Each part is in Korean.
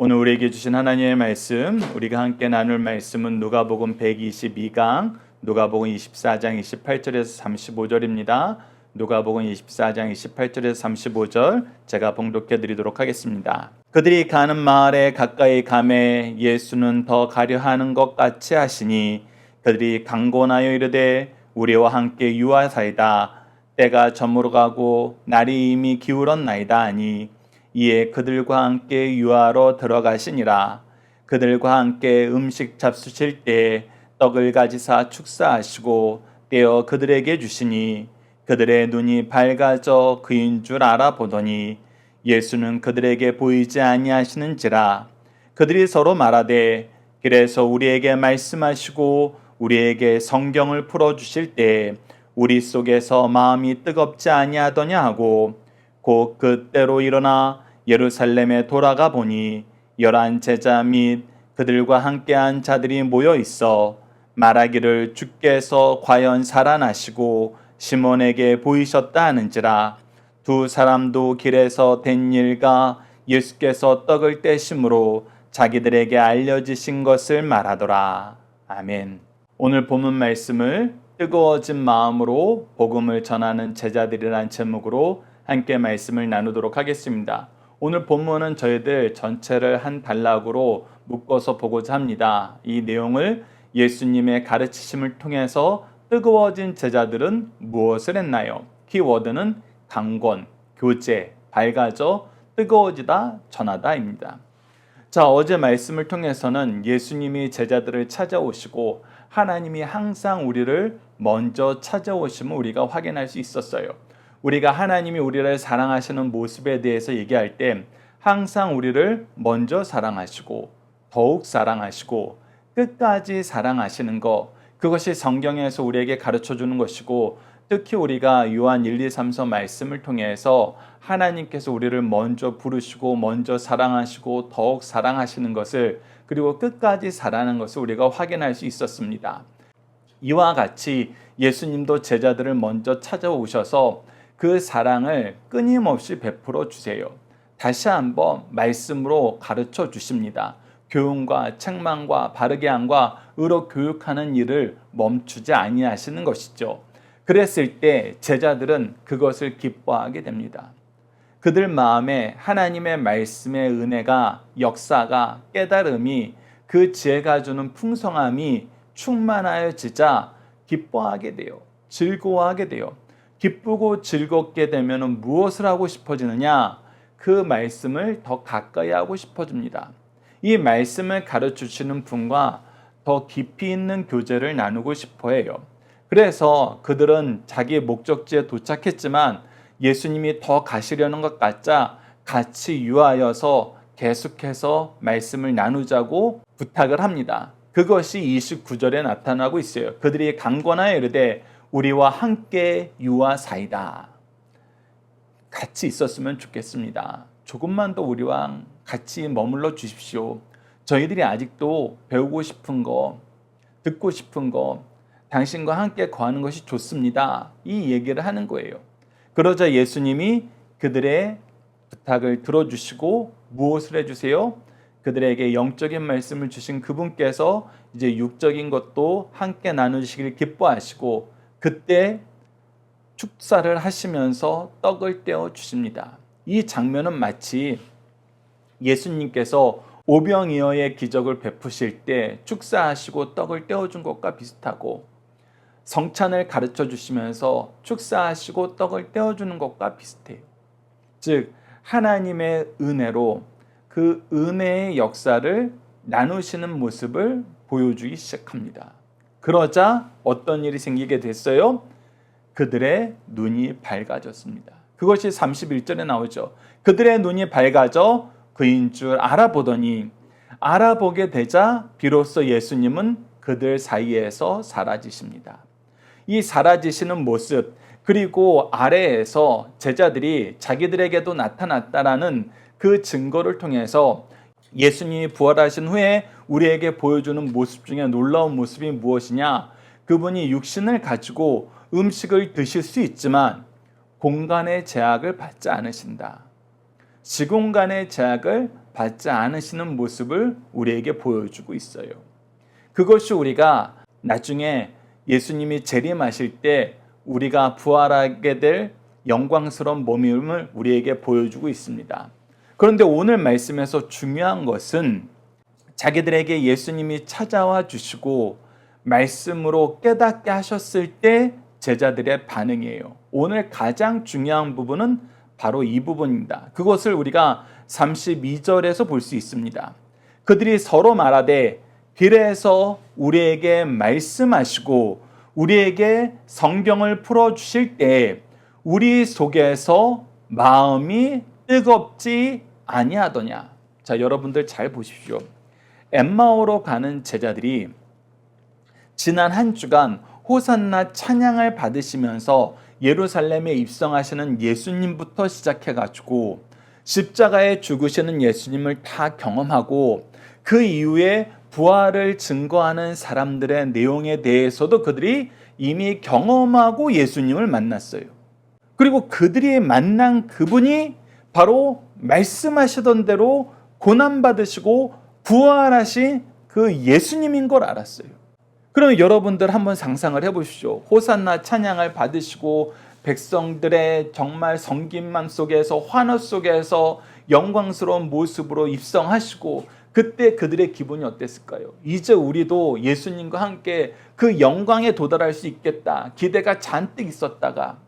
오늘 우리에게 주신 하나님의 말씀, 우리가 함께 나눌 말씀은 누가복음 122강, 누가복음 24장 28절에서 35절입니다. 누가복음 24장 28절에서 35절 제가 봉독해 드리도록 하겠습니다. 그들이 가는 마을에 가까이 가매 예수는 더 가려 하는 것 같이 하시니 그들이 강권하여 이르되 우리와 함께 유하사이다. 때가 저물어 가고 날이 이미 기울었나이다 하니 이에 그들과 함께 유하로 들어가시니라. 그들과 함께 음식 잡수실 때 떡을 가지사 축사하시고 떼어 그들에게 주시니 그들의 눈이 밝아져 그인 줄 알아보더니 예수는 그들에게 보이지 아니하시는지라. 그들이 서로 말하되 그래서 우리에게 말씀하시고 우리에게 성경을 풀어주실 때 우리 속에서 마음이 뜨겁지 아니하더냐 하고 곧 그때로 일어나 예루살렘에 돌아가 보니 11 제자 및 그들과 함께한 자들이 모여 있어 말하기를 주께서 과연 살아나시고 시몬에게 보이셨다 하는지라. 두 사람도 길에서 된 일과 예수께서 떡을 떼심으로 자기들에게 알려지신 것을 말하더라. 아멘. 오늘 본문 말씀을 뜨거워진 마음으로 복음을 전하는 제자들이란 제목으로 함께 말씀을 나누도록 하겠습니다. 오늘 본문은 저희들 전체를 한 단락으로 묶어서 보고자 합니다. 이 내용을 예수님의 가르치심을 통해서 뜨거워진 제자들은 무엇을 했나요? 키워드는 강권, 교제, 밝아져, 뜨거워지다, 전하다입니다. 자, 어제 말씀을 통해서는 예수님이 제자들을 찾아오시고 하나님이 항상 우리를 먼저 찾아오심을 우리가 확인할 수 있었어요. 우리가 하나님이 우리를 사랑하시는 모습에 대해서 얘기할 때 항상 우리를 먼저 사랑하시고 더욱 사랑하시고 끝까지 사랑하시는 것, 그것이 성경에서 우리에게 가르쳐 주는 것이고, 특히 우리가 요한 1, 2, 3서 말씀을 통해서 하나님께서 우리를 먼저 부르시고 먼저 사랑하시고 더욱 사랑하시는 것을, 그리고 끝까지 사랑하는 것을 우리가 확인할 수 있었습니다. 이와 같이 예수님도 제자들을 먼저 찾아오셔서 그 사랑을 끊임없이 베풀어 주세요. 다시 한번 말씀으로 가르쳐 주십니다. 교훈과 책망과 바르게 함과 의로 교육하는 일을 멈추지 아니하시는 것이죠. 그랬을 때 제자들은 그것을 기뻐하게 됩니다. 그들 마음에 하나님의 말씀의 은혜가, 역사가, 깨달음이, 그 지혜가 주는 풍성함이 충만하여지자 기뻐하게 돼요. 즐거워하게 돼요. 기쁘고 즐겁게 되면 무엇을 하고 싶어지느냐? 그 말씀을 더 가까이 하고 싶어집니다. 이 말씀을 가르치시는 분과 더 깊이 있는 교제를 나누고 싶어 해요. 그래서 그들은 자기 목적지에 도착했지만 예수님이 더 가시려는 것 같자 같이 유하여서 계속해서 말씀을 나누자고 부탁을 합니다. 그것이 29절에 나타나고 있어요. 그들이 강권하여 이르되 우리와 함께 유하사이다. 같이 있었으면 좋겠습니다. 조금만 더 우리와 같이 머물러 주십시오. 저희들이 아직도 배우고 싶은 거, 듣고 싶은 거, 당신과 함께 거하는 것이 좋습니다. 이 얘기를 하는 거예요. 그러자 예수님이 그들의 부탁을 들어주시고 무엇을 해주세요? 그들에게 영적인 말씀을 주신 그분께서 이제 육적인 것도 함께 나누시길 기뻐하시고 그때 축사를 하시면서 떡을 떼어 주십니다. 이 장면은 마치 예수님께서 오병이어의 기적을 베푸실 때 축사하시고 떡을 떼어준 것과 비슷하고 성찬을 가르쳐 주시면서 축사하시고 떡을 떼어주는 것과 비슷해요. 즉 하나님의 은혜로 그 은혜의 역사를 나누시는 모습을 보여주기 시작합니다. 그러자 어떤 일이 생기게 됐어요? 그들의 눈이 밝아졌습니다. 그것이 31절에 나오죠. 그들의 눈이 밝아져 그인 줄 알아보더니, 알아보게 되자 비로소 예수님은 그들 사이에서 사라지십니다. 이 사라지시는 모습, 그리고 아래에서 제자들이 자기들에게도 나타났다라는 그 증거를 통해서 예수님이 부활하신 후에 우리에게 보여주는 모습 중에 놀라운 모습이 무엇이냐? 그분이 육신을 가지고 음식을 드실 수 있지만 공간의 제약을 받지 않으신다. 시공간의 제약을 받지 않으시는 모습을 우리에게 보여주고 있어요. 그것이 우리가 나중에 예수님이 재림하실 때 우리가 부활하게 될 영광스러운 몸임을 우리에게 보여주고 있습니다. 그런데 오늘 말씀에서 중요한 것은 자기들에게 예수님이 찾아와 주시고 말씀으로 깨닫게 하셨을 때 제자들의 반응이에요. 오늘 가장 중요한 부분은 바로 이 부분입니다. 그것을 우리가 32절에서 볼 수 있습니다. 그들이 서로 말하되 길에서 우리에게 말씀하시고 우리에게 성경을 풀어주실 때 우리 속에서 마음이 뜨겁지 아니하더냐. 자, 여러분들 잘 보십시오. 엠마오로 가는 제자들이 지난 한 주간 호산나 찬양을 받으시면서 예루살렘에 입성하시는 예수님부터 시작해가지고 십자가에 죽으시는 예수님을 다 경험하고 그 이후에 부활을 증거하는 사람들의 내용에 대해서도 그들이 이미 경험하고 예수님을 만났어요. 그리고 그들이 만난 그분이 바로 말씀하시던 대로 고난받으시고 부활하신 그 예수님인 걸 알았어요. 그럼 여러분들 한번 상상을 해보십시오. 호산나 찬양을 받으시고 백성들의 정말 섬김만 속에서 환호 속에서 영광스러운 모습으로 입성하시고 그때 그들의 기분이 어땠을까요? 이제 우리도 예수님과 함께 그 영광에 도달할 수 있겠다. 기대가 잔뜩 있었다가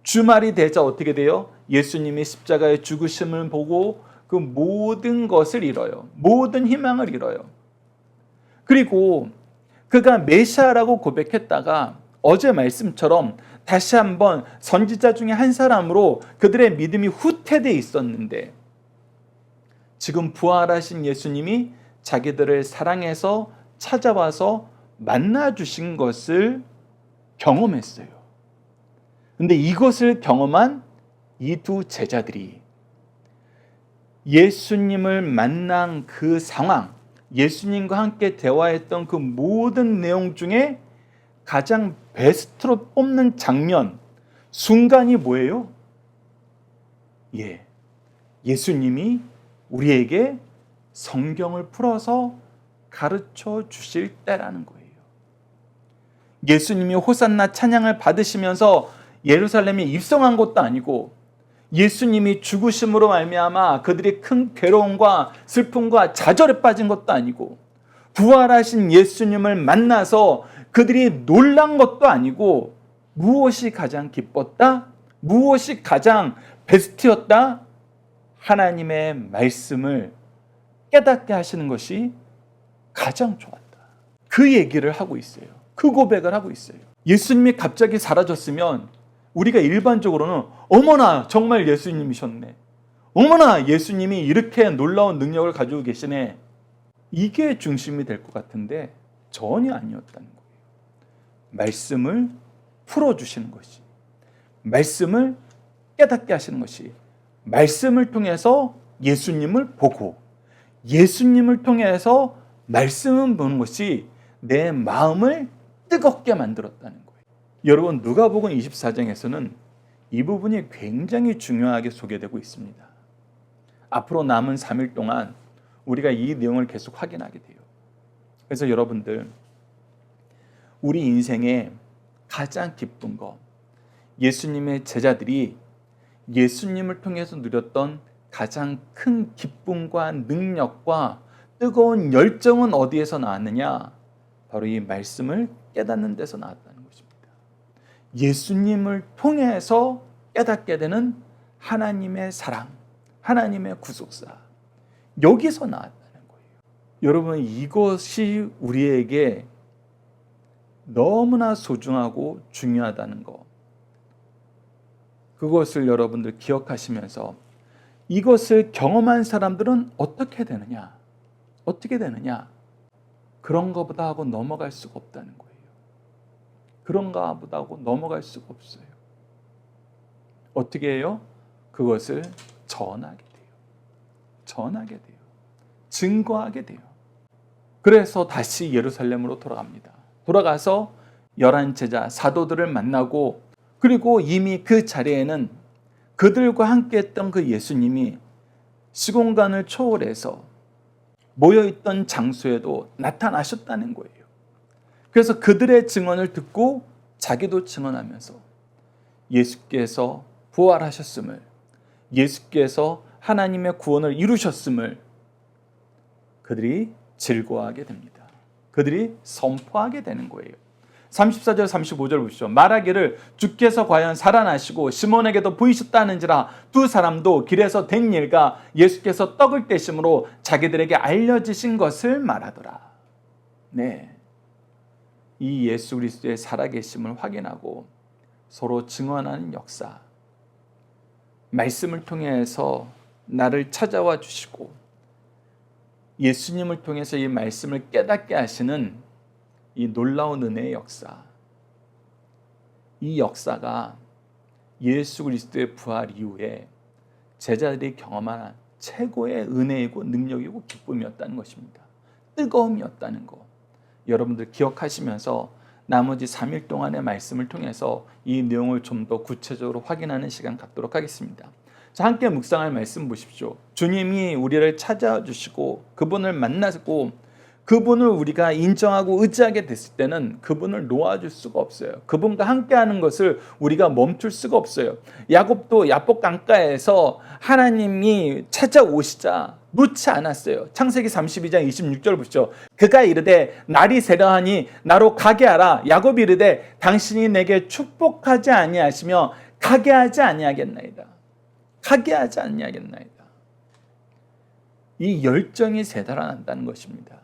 주말이 되자 어떻게 돼요? 예수님이 십자가의 죽으심을 보고 그 모든 것을 잃어요. 모든 희망을 잃어요. 그리고 그가 메시아라고 고백했다가 어제 말씀처럼 다시 한번 선지자 중에 한 사람으로 그들의 믿음이 후퇴되어 있었는데 지금 부활하신 예수님이 자기들을 사랑해서 찾아와서 만나주신 것을 경험했어요. 근데 이것을 경험한 이 두 제자들이 예수님을 만난 그 상황, 예수님과 함께 대화했던 그 모든 내용 중에 가장 베스트로 뽑는 장면, 순간이 뭐예요? 예수님이 우리에게 성경을 풀어서 가르쳐 주실 때라는 거예요. 예수님이 호산나 찬양을 받으시면서 예루살렘에 입성한 것도 아니고 예수님이 죽으심으로 말미암아 그들이 큰 괴로움과 슬픔과 좌절에 빠진 것도 아니고 부활하신 예수님을 만나서 그들이 놀란 것도 아니고 무엇이 가장 기뻤다? 무엇이 가장 베스트였다? 하나님의 말씀을 깨닫게 하시는 것이 가장 좋았다. 그 얘기를 하고 있어요. 그 고백을 하고 있어요. 예수님이 갑자기 사라졌으면 우리가 일반적으로는 어머나 정말 예수님이셨네. 어머나 예수님이 이렇게 놀라운 능력을 가지고 계시네. 이게 중심이 될 것 같은데 전혀 아니었다는 거예요. 말씀을 풀어주시는 것이, 말씀을 깨닫게 하시는 것이, 말씀을 통해서 예수님을 보고 예수님을 통해서 말씀을 보는 것이 내 마음을 뜨겁게 만들었다는 거예요. 여러분, 누가복음 24장에서는 이 부분이 굉장히 중요하게 소개되고 있습니다. 앞으로 남은 3일 동안 우리가 이 내용을 계속 확인하게 돼요. 그래서 여러분들, 우리 인생에 가장 기쁜 것, 예수님의 제자들이 예수님을 통해서 누렸던 가장 큰 기쁨과 능력과 뜨거운 열정은 어디에서 나왔느냐? 바로 이 말씀을 깨닫는 데서 나왔다는 것입니다. 예수님을 통해서 깨닫게 되는 하나님의 사랑, 하나님의 구속사, 여기서 나왔다는 거예요. 여러분, 이것이 우리에게 너무나 소중하고 중요하다는 것, 그것을 여러분들 기억하시면서 이것을 경험한 사람들은 어떻게 되느냐? 어떻게 되느냐? 그런가 보다 하고 넘어갈 수가 없다는 거예요. 그런가 보다 하고 넘어갈 수가 없어요. 어떻게 해요? 그것을 전하게 돼요. 전하게 돼요. 증거하게 돼요. 그래서 다시 예루살렘으로 돌아갑니다. 돌아가서 11제자 사도들을 만나고, 그리고 이미 그 자리에는 그들과 함께 했던 그 예수님이 시공간을 초월해서 모여있던 장소에도 나타나셨다는 거예요. 그래서 그들의 증언을 듣고 자기도 증언하면서 예수께서 부활하셨음을, 예수께서 하나님의 구원을 이루셨음을 그들이 즐거워하게 됩니다. 그들이 선포하게 되는 거예요. 34절 35절 보시죠. 말하기를 주께서 과연 살아나시고 시몬에게도 보이셨다는지라 두 사람도 길에서 된 일과 예수께서 떡을 떼심으로 자기들에게 알려지신 것을 말하더라. 네, 이 예수 그리스도의 살아계심을 확인하고 서로 증언하는 역사, 말씀을 통해서 나를 찾아와 주시고 예수님을 통해서 이 말씀을 깨닫게 하시는 이 놀라운 은혜의 역사, 이 역사가 예수 그리스도의 부활 이후에 제자들이 경험한 최고의 은혜이고 능력이고 기쁨이었다는 것입니다. 뜨거움이었다는 것, 여러분들 기억하시면서 나머지 3일 동안의 말씀을 통해서 이 내용을 좀 더 구체적으로 확인하는 시간 갖도록 하겠습니다. 자, 함께 묵상할 말씀 보십시오. 주님이 우리를 찾아와 주시고 그분을 만나고 그분을 우리가 인정하고 의지하게 됐을 때는 그분을 놓아줄 수가 없어요. 그분과 함께하는 것을 우리가 멈출 수가 없어요. 야곱도 야복 강가에서 하나님이 찾아오시자 놓지 않았어요. 창세기 32장 26절 보시죠. 그가 이르되 날이 새려하니 나로 가게 하라. 야곱이 이르되 당신이 내게 축복하지 아니하시며 가게 하지 아니하겠나이다. 가게 하지 아니하겠나이다. 이 열정이 새달아난다는 것입니다.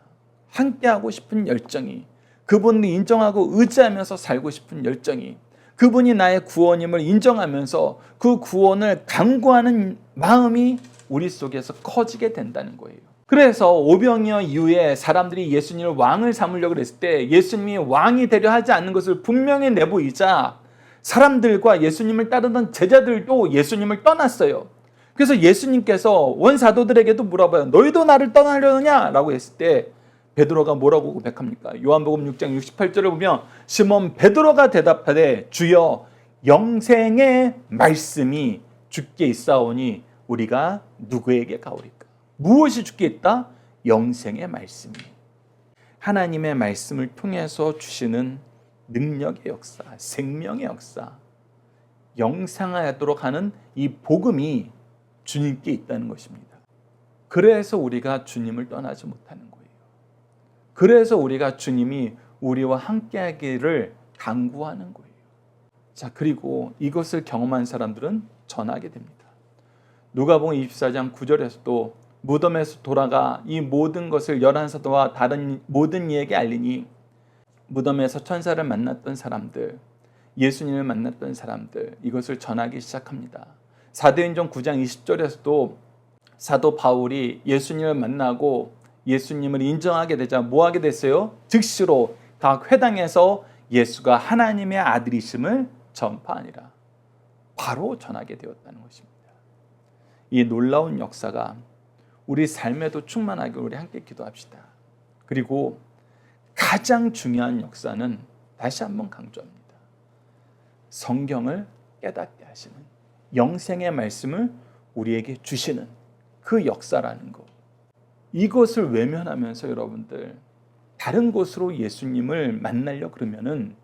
함께하고 싶은 열정이, 그분을 인정하고 의지하면서 살고 싶은 열정이, 그분이 나의 구원임을 인정하면서 그 구원을 강구하는 마음이 우리 속에서 커지게 된다는 거예요. 그래서 오병이어 이후에 사람들이 예수님을 왕을 삼으려고 했을 때 예수님이 왕이 되려 하지 않는 것을 분명히 내보이자 사람들과 예수님을 따르던 제자들도 예수님을 떠났어요. 그래서 예수님께서 원사도들에게도 물어봐요. 너희도 나를 떠나려느냐? 라고 했을 때 베드로가 뭐라고 고백합니까? 요한복음 6장 68절을 보면 시몬 베드로가 대답하되 주여 영생의 말씀이 주께 있사오니 우리가 누구에게 가오리까? 무엇이 주께 있다? 영생의 말씀이. 하나님의 말씀을 통해서 주시는 능력의 역사, 생명의 역사, 영생하도록 하는 이 복음이 주님께 있다는 것입니다. 그래서 우리가 주님을 떠나지 못하는 거예요. 그래서 우리가 주님이 우리와 함께하기를 간구하는 거예요. 자, 그리고 이것을 경험한 사람들은 전하게 됩니다. 누가복음 24장 9절에서도 무덤에서 돌아가 이 모든 것을 11사도와 다른 모든 이에게 알리니 무덤에서 천사를 만났던 사람들, 예수님을 만났던 사람들, 이것을 전하기 시작합니다. 사도행전 9장 20절에서도 사도 바울이 예수님을 만나고 예수님을 인정하게 되자 뭐 하게 됐어요? 즉시로 각 회당에서 예수가 하나님의 아들이심을 전파하니라. 바로 전하게 되었다는 것입니다. 이 놀라운 역사가 우리 삶에도 충만하게 우리 함께 기도합시다. 그리고 가장 중요한 역사는 다시 한번 강조합니다. 성경을 깨닫게 하시는, 영생의 말씀을 우리에게 주시는 그 역사라는 것. 이것을 외면하면서 여러분들 다른 곳으로 예수님을 만나려 그러면은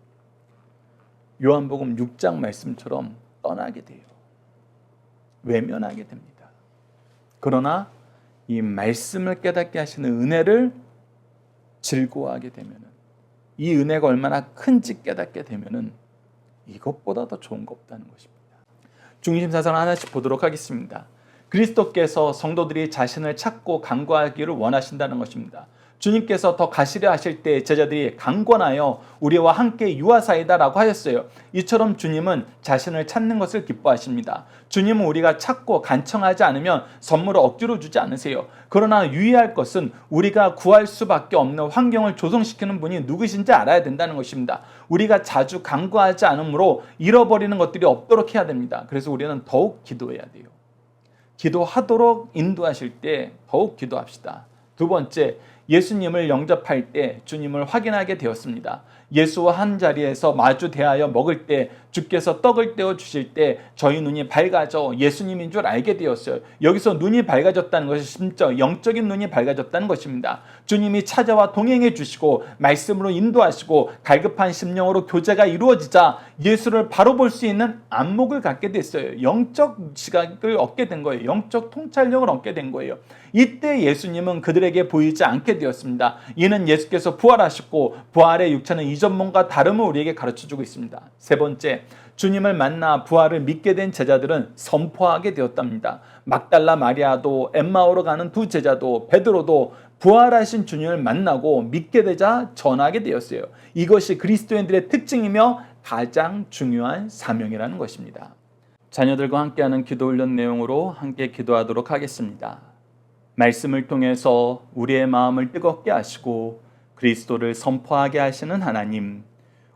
요한복음 6장 말씀처럼 떠나게 돼요. 외면하게 됩니다. 그러나 이 말씀을 깨닫게 하시는 은혜를 즐거워하게 되면은, 이 은혜가 얼마나 큰지 깨닫게 되면은 이것보다 더 좋은 거 없다는 것입니다. 중심사상 하나씩 보도록 하겠습니다. 그리스도께서 성도들이 자신을 찾고 간구하기를 원하신다는 것입니다. 주님께서 더 가시려 하실 때 제자들이 강권하여 우리와 함께 유하사이다라고 하셨어요. 이처럼 주님은 자신을 찾는 것을 기뻐하십니다. 주님은 우리가 찾고 간청하지 않으면 선물을 억지로 주지 않으세요. 그러나 유의할 것은 우리가 구할 수밖에 없는 환경을 조성시키는 분이 누구신지 알아야 된다는 것입니다. 우리가 자주 간구하지 않으므로 잃어버리는 것들이 없도록 해야 됩니다. 그래서 우리는 더욱 기도해야 돼요. 기도하도록 인도하실 때 더욱 기도합시다. 두 번째, 예수님을 영접할 때 주님을 확인하게 되었습니다. 예수와 한 자리에서 마주 대하여 먹을 때 주께서 떡을 떼어 주실 때 저희 눈이 밝아져 예수님인 줄 알게 되었어요. 여기서 눈이 밝아졌다는 것이 심적 영적인 눈이 밝아졌다는 것입니다. 주님이 찾아와 동행해 주시고 말씀으로 인도하시고 갈급한 심령으로 교제가 이루어지자 예수를 바로 볼 수 있는 안목을 갖게 됐어요. 영적 시각을 얻게 된 거예요. 영적 통찰력을 얻게 된 거예요. 이때 예수님은 그들에게 보이지 않게 되었습니다. 이는 예수께서 부활하셨고 부활의 육체는 이전 몸과 다름을 우리에게 가르쳐주고 있습니다. 세 번째, 주님을 만나 부활을 믿게 된 제자들은 선포하게 되었답니다. 막달라 마리아도 엠마오로 가는 두 제자도 베드로도 부활하신 주님을 만나고 믿게 되자 전하게 되었어요. 이것이 그리스도인들의 특징이며 가장 중요한 사명이라는 것입니다. 자녀들과 함께하는 기도 훈련 내용으로 함께 기도하도록 하겠습니다. 말씀을 통해서 우리의 마음을 뜨겁게 하시고 그리스도를 선포하게 하시는 하나님,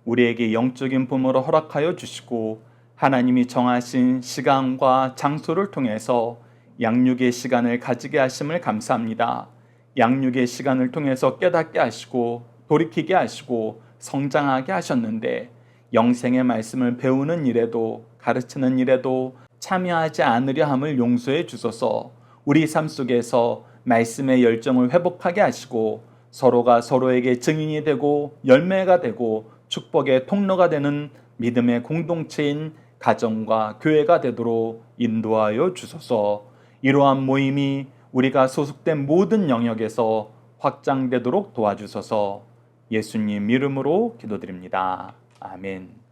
우리에게 영적인 부모로 허락하여 주시고 하나님이 정하신 시간과 장소를 통해서 양육의 시간을 가지게 하심을 감사합니다. 양육의 시간을 통해서 깨닫게 하시고 돌이키게 하시고 성장하게 하셨는데 영생의 말씀을 배우는 일에도 가르치는 일에도 참여하지 않으려 함을 용서해 주소서. 우리 삶 속에서 말씀의 열정을 회복하게 하시고 서로가 서로에게 증인이 되고 열매가 되고 축복의 통로가 되는 믿음의 공동체인 가정과 교회가 되도록 인도하여 주소서. 이러한 모임이 우리가 소속된 모든 영역에서 확장되도록 도와주소서. 예수님 이름으로 기도드립니다. 아멘.